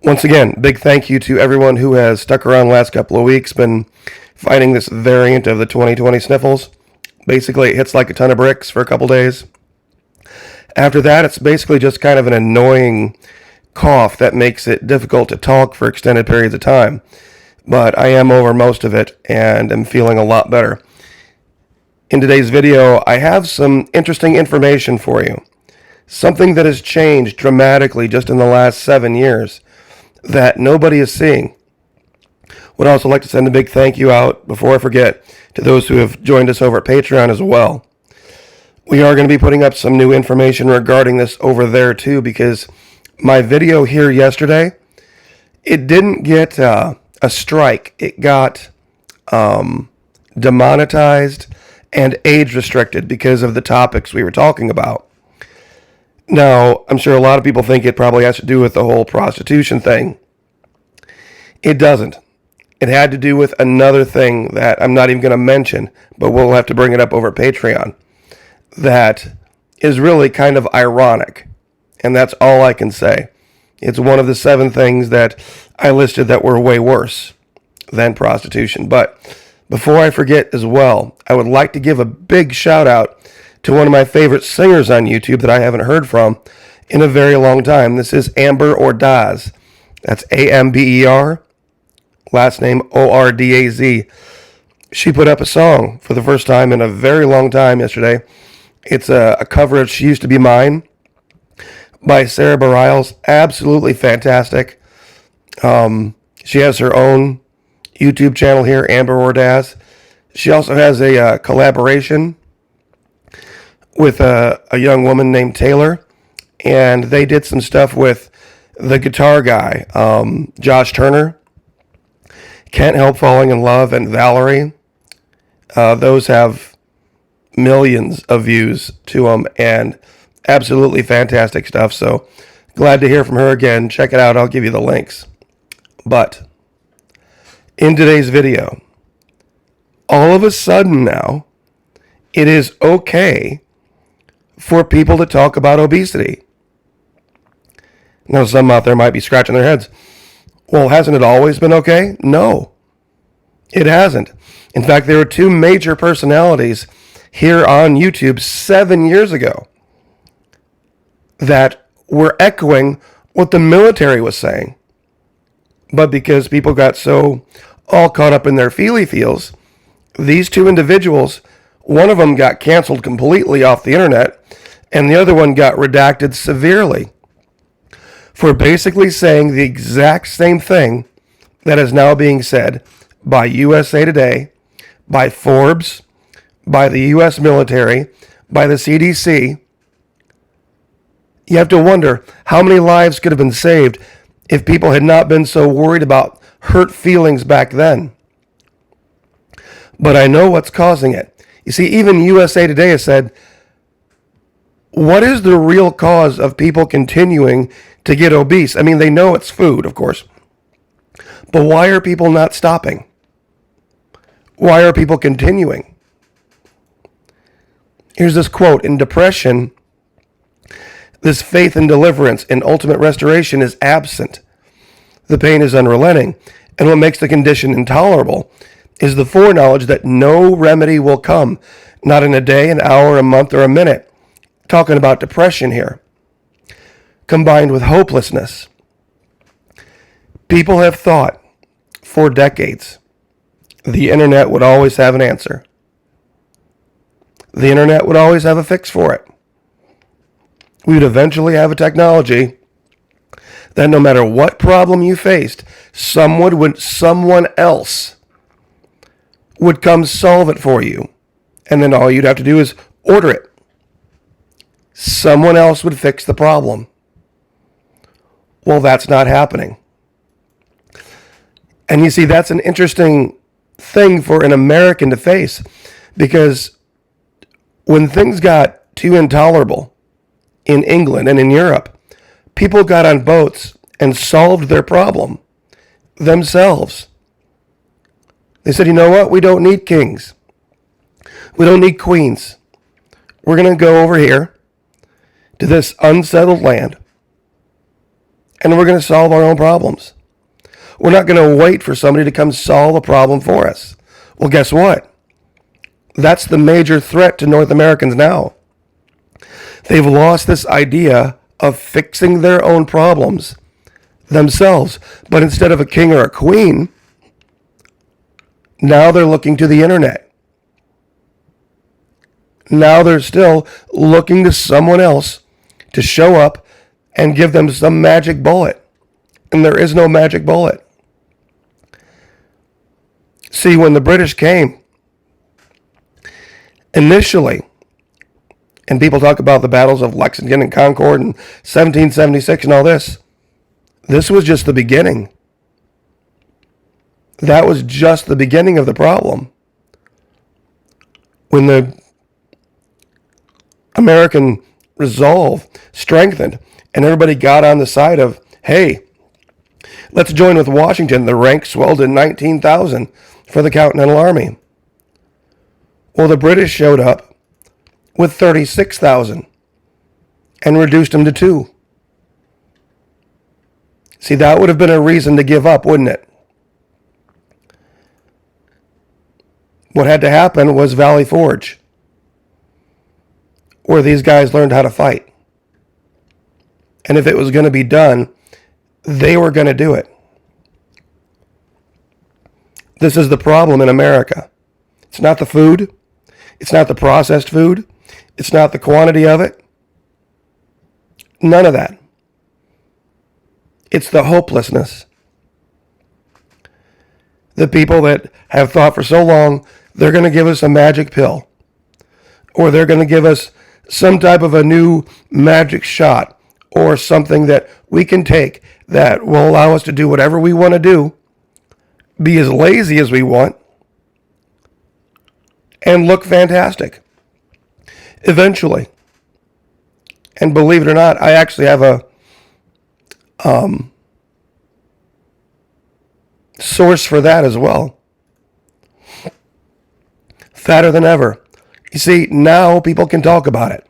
Once again, big thank you to everyone who has stuck around the last couple of weeks, been fighting this variant of the 2020 sniffles. Basically, it hits like a ton of bricks for a couple days. After that, it's basically just kind of an annoying cough that makes it difficult to talk for extended periods of time. But I am over most of it and am feeling a lot better. In today's video, I have some interesting information for you. Something that has changed dramatically just in the last 7 years that nobody is seeing. Would also like to send a big thank you out, before I forget, to those who have joined us over at Patreon as well. We are going to be putting up some new information regarding this over there too, because my video here yesterday, it didn't get a strike. It got demonetized and age restricted because of the topics we were talking about. Now, I'm sure a lot of people think it probably has to do with the whole prostitution thing. It doesn't. It had to do with another thing that I'm not even going to mention, but we'll have to bring it up over Patreon, that is really kind of ironic. And that's all I can say. It's one of the 7 things that I listed that were way worse than prostitution. But before I forget as well, I would like to give a big shout out to one of my favorite singers on YouTube that I haven't heard from in a very long time. This is Amber Ordaz. That's Amber, last name Ordaz. She put up a song for the first time in a very long time yesterday. It's a cover of She Used to Be Mine by Sarah Bareilles. Absolutely fantastic. She has her own YouTube channel here, Amber Ordaz. She also has a collaboration with a young woman named Taylor, and they did some stuff with the guitar guy, Josh Turner, Can't Help Falling in Love, and Valerie. Those have millions of views to them, and absolutely fantastic stuff. So glad to hear from her again. Check it out. I'll give you the links. But in today's video, all of a sudden now, it is okay for people to talk about obesity. Now, some out there might be scratching their heads. Well, hasn't it always been okay? No, it hasn't. In fact, there were 2 major personalities here on YouTube 7 years ago that were echoing what the military was saying. But because people got so all caught up in their feely-feels, these 2 individuals, one of them got canceled completely off the internet, and the other one got redacted severely for basically saying the exact same thing that is now being said by USA Today, by Forbes, by the U.S. military, by the CDC. You have to wonder how many lives could have been saved if people had not been so worried about hurt feelings back then. But I know what's causing it. You see, even USA Today has said, what is the real cause of people continuing to get obese? I mean, they know it's food, of course. But why are people not stopping? Why are people continuing? Here's this quote: in depression, this faith in deliverance and ultimate restoration is absent. The pain is unrelenting, and what makes the condition intolerable is the foreknowledge that no remedy will come, not in a day, an hour, a month, or a minute. Talking about depression here, combined with hopelessness. People have thought for decades the internet would always have an answer. The internet would always have a fix for it. We would eventually have a technology that no matter what problem you faced, someone else would come solve it for you. And then all you'd have to do is order it. Someone else would fix the problem. Well, that's not happening. And you see, that's an interesting thing for an American to face, because when things got too intolerable in England and in Europe, people got on boats and solved their problem themselves. They said, you know what? We don't need kings. We don't need queens. We're going to go over here to this unsettled land, and we're going to solve our own problems. We're not going to wait for somebody to come solve a problem for us. Well, guess what? That's the major threat to North Americans now. They've lost this idea of fixing their own problems themselves. But instead of a king or a queen, now they're looking to the internet. Now they're still looking to someone else to show up and give them some magic bullet. And there is no magic bullet. See, when the British came, initially, and people talk about the battles of Lexington and Concord and 1776 and all this, this was just the beginning. That was just the beginning of the problem. When the American resolve strengthened and everybody got on the side of, hey, let's join with Washington, the ranks swelled to 19,000 for the Continental Army. Well, the British showed up with 36,000 and reduced them to 2. See, that would have been a reason to give up, wouldn't it? What had to happen was Valley Forge, where these guys learned how to fight. And if it was going to be done, they were going to do it. This is the problem in America. It's not the food. It's not the processed food. It's not the quantity of it. None of that. It's the hopelessness. The people that have thought for so long they're going to give us a magic pill, or they're going to give us some type of a new magic shot, or something that we can take that will allow us to do whatever we want to do, be as lazy as we want, and look fantastic eventually. And believe it or not, I actually have a source for that as well. Fatter than ever. You see, now people can talk about it.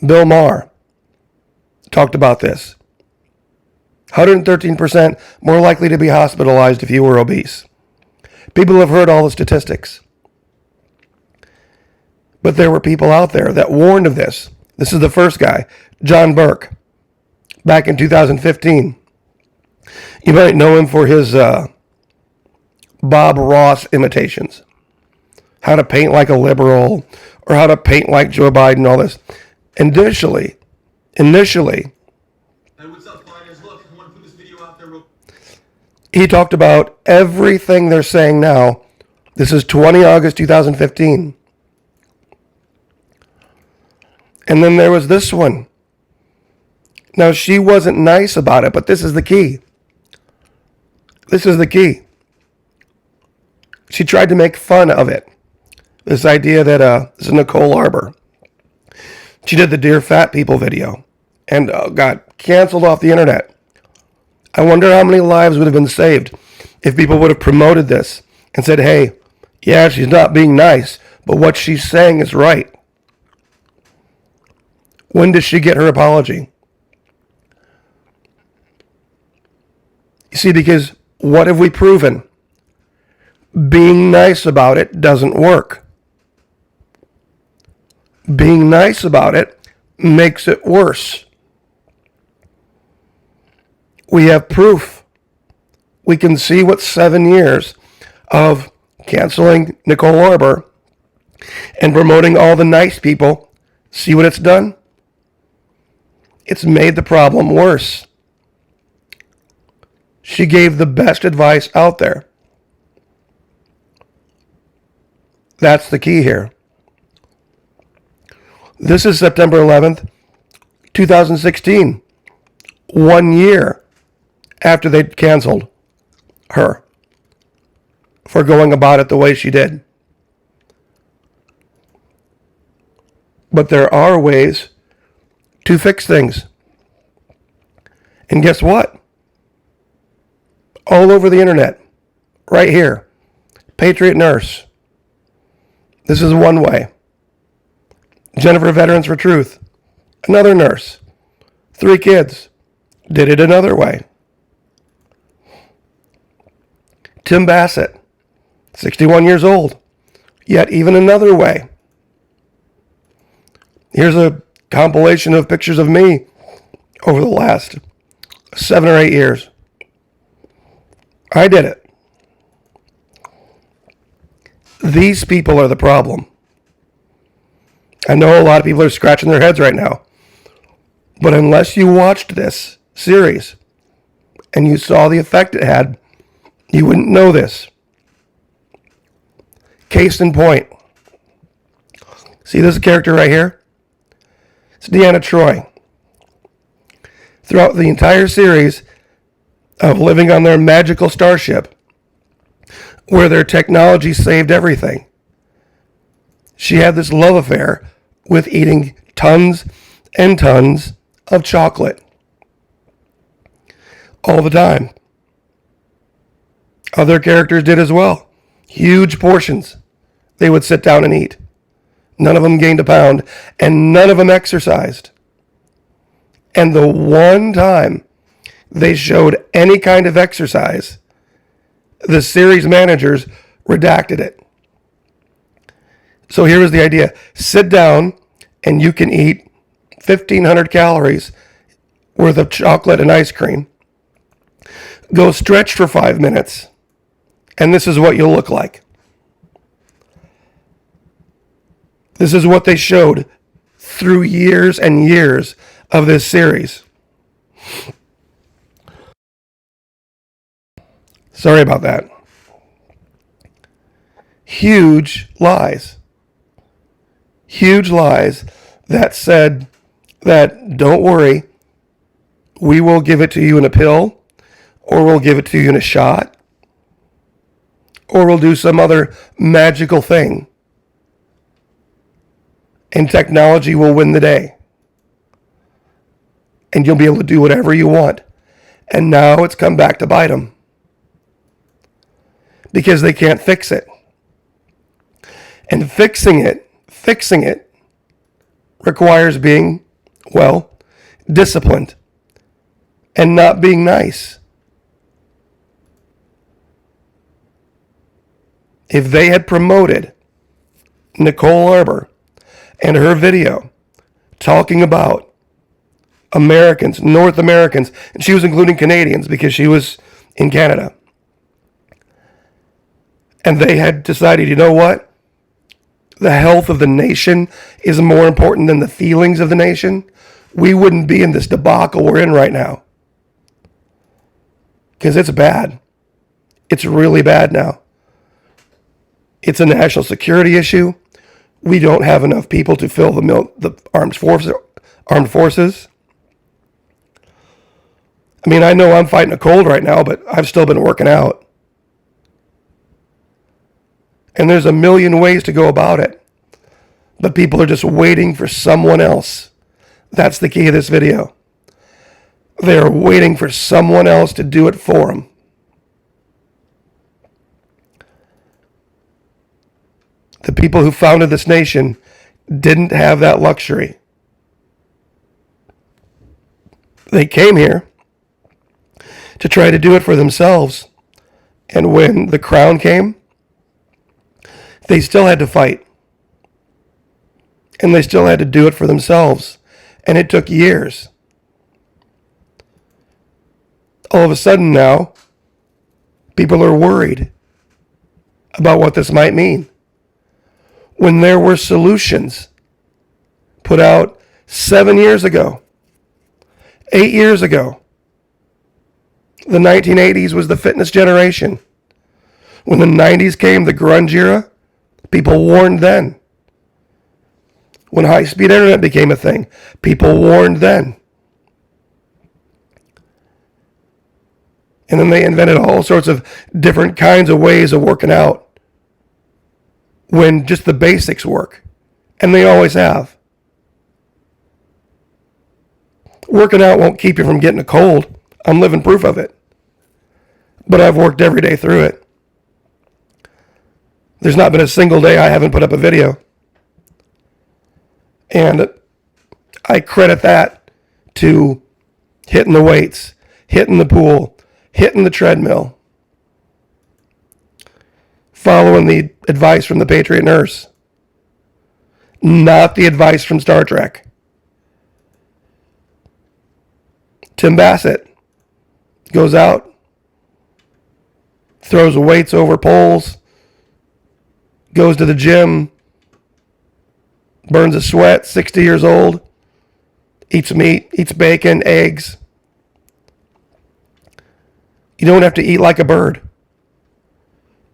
Bill Maher talked about this. 113% more likely to be hospitalized if you were obese. People have heard all the statistics. But there were people out there that warned of this. This is the first guy, John Burke, back in 2015. You might know him for his Bob Ross imitations. How to paint like a liberal, or how to paint like Joe Biden, all this. Initially, hey, what's up, Flyers? Look, I want to put this video out there he talked about everything they're saying now. This is 20 August 2015. And then there was this one. Now, she wasn't nice about it, but this is the key. This is the key. She tried to make fun of it. This idea that, this is Nicole Arbor. She did the Dear Fat People video and got canceled off the internet. I wonder how many lives would have been saved if people would have promoted this and said, hey, yeah, she's not being nice, but what she's saying is right. When does she get her apology? You see, because what have we proven? Being nice about it doesn't work. Being nice about it makes it worse. We have proof. We can see what 7 years of canceling Nicole Arbor and promoting all the nice people, see what it's done? It's made the problem worse. She gave the best advice out there. That's the key here. This is September 11th, 2016. 1 year after they'd canceled her for going about it the way she did. But there are ways to fix things. And guess what? All over the internet, right here, Patriot Nurse. This is one way. Jennifer Veterans for Truth, another nurse, 3 kids, did it another way. Tim Bassett, 61 years old, yet even another way. Here's a compilation of pictures of me over the last 7 or 8 years. I did it. These people are the problem. I know a lot of people are scratching their heads right now. But unless you watched this series and you saw the effect it had, you wouldn't know this. Case in point. See this character right here? It's Deanna Troi. Throughout the entire series of living on their magical starship, where their technology saved everything, she had this love affair with eating tons and tons of chocolate all the time. Other characters did as well. Huge portions they would sit down and eat. None of them gained a pound, and none of them exercised. And the one time they showed any kind of exercise, the series managers redacted it. So here was the idea. Sit down and you can eat 1,500 calories worth of chocolate and ice cream. Go stretch for 5 minutes, and this is what you'll look like. This is what they showed through years and years of this series. Sorry about that. Huge lies. Huge lies that said that, don't worry, we will give it to you in a pill, or we'll give it to you in a shot, or we'll do some other magical thing, and technology will win the day. And you'll be able to do whatever you want. And now it's come back to bite them. Because they can't fix it. And fixing it requires being, well, disciplined and not being nice. If they had promoted Nicole Arbour and her video talking about Americans, North Americans, and she was including Canadians because she was in Canada, and they had decided, you know what? The health of the nation is more important than the feelings of the nation, we wouldn't be in this debacle we're in right now. Because it's bad. It's really bad now. It's a national security issue. We don't have enough people to fill the armed forces. I mean, I know I'm fighting a cold right now, but I've still been working out. And there's a million ways to go about it. But people are just waiting for someone else. That's the key of this video. They're waiting for someone else to do it for them. The people who founded this nation didn't have that luxury. They came here to try to do it for themselves. And when the crown came, they still had to fight. And they still had to do it for themselves. And it took years. All of a sudden now, people are worried about what this might mean. When there were solutions put out 7 years ago, 8 years ago. The 1980s was the fitness generation. When the 90s came, the grunge era, people warned then. When high-speed internet became a thing, people warned then. And then they invented all sorts of different kinds of ways of working out when just the basics work. And they always have. Working out won't keep you from getting a cold. I'm living proof of it. But I've worked every day through it. There's not been a single day I haven't put up a video. And I credit that to hitting the weights, hitting the pool, hitting the treadmill, following the advice from the Patriot nurse, not the advice from Star Trek. Tim Bassett goes out, throws weights over poles, goes to the gym, burns a sweat, 60 years old, eats meat, eats bacon, eggs. You don't have to eat like a bird.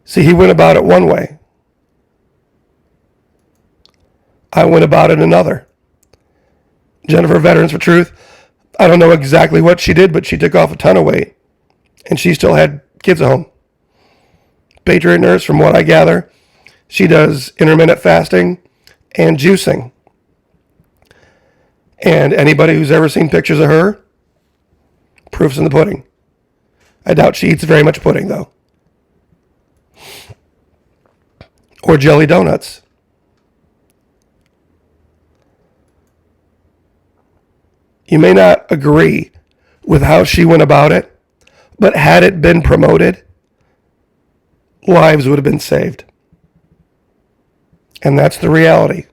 See, he went about it one way. I went about it another. Jennifer, Veterans for Truth, I don't know exactly what she did, but she took off a ton of weight, and she still had kids at home. Patriot nurse, from what I gather, she does intermittent fasting and juicing. And anybody who's ever seen pictures of her, proof's in the pudding. I doubt she eats very much pudding, though. Or jelly donuts. You may not agree with how she went about it, but had it been promoted, lives would have been saved. And that's the reality.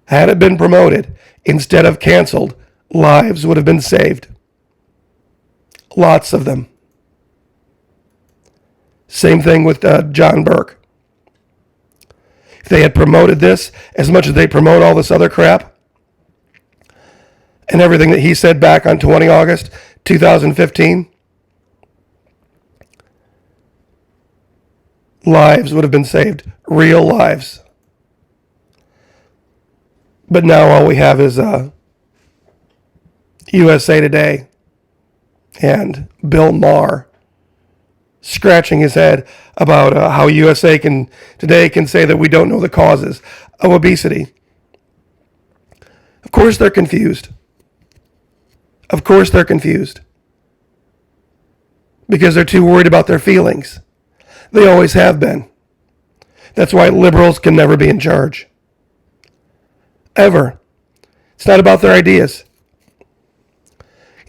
Had it been promoted instead of canceled, lives would have been saved. Lots of them. Same thing with John Burke. If they had promoted this as much as they promote all this other crap, and everything that he said back on 20 August 2015, lives would have been saved. Real lives. But now all we have is USA Today and Bill Maher scratching his head about how USA Today can say that we don't know the causes of obesity. Of course they're confused. Of course they're confused. Because they're too worried about their feelings. They always have been. That's why liberals can never be in charge. Ever. It's not about their ideas.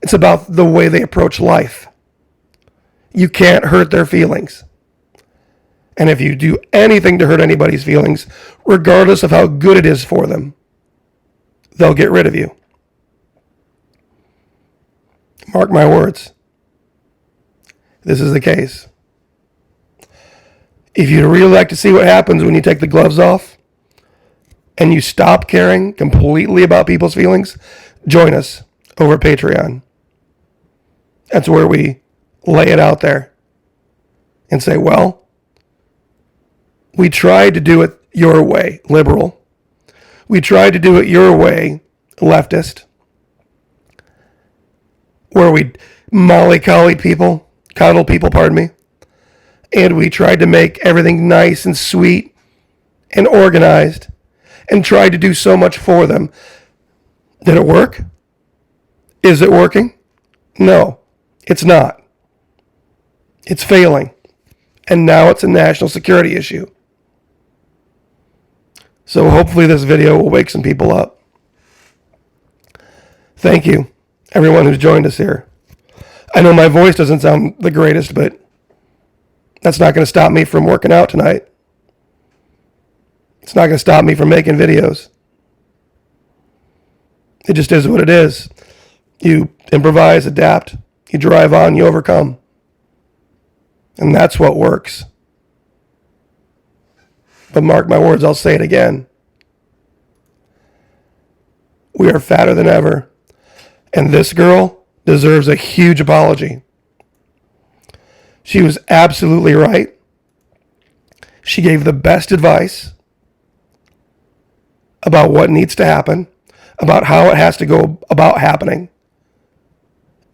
It's about the way they approach life. You can't hurt their feelings. And if you do anything to hurt anybody's feelings, regardless of how good it is for them, they'll get rid of you. Mark my words. This is the case. If you'd really like to see what happens when you take the gloves off and you stop caring completely about people's feelings, join us over at Patreon. That's where we lay it out there and say, well, we tried to do it your way, liberal. We tried to do it your way, leftist. Where we mollycoddle people, and we tried to make everything nice and sweet and organized and tried to do so much for them. Did it work? Is it working? No, it's not. It's failing. And now it's a national security issue. So hopefully this video will wake some people up. Thank you, everyone who's joined us here. I know my voice doesn't sound the greatest, but that's not going to stop me from working out tonight. It's not going to stop me from making videos. It just is what it is. You improvise, adapt, you drive on, you overcome. And that's what works. But mark my words, I'll say it again. We are fatter than ever. And this girl deserves a huge apology. She was absolutely right. She gave the best advice about what needs to happen, about how it has to go about happening.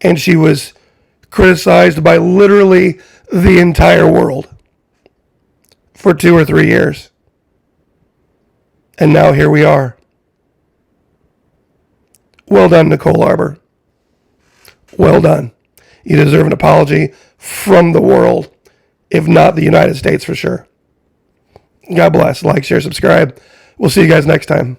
And she was criticized by literally the entire world for 2 or 3 years. And now here we are. Well done, Nicole Arbour. Well done. You deserve an apology from the world, if not the United States for sure. God bless. Like, share, subscribe. We'll see you guys next time.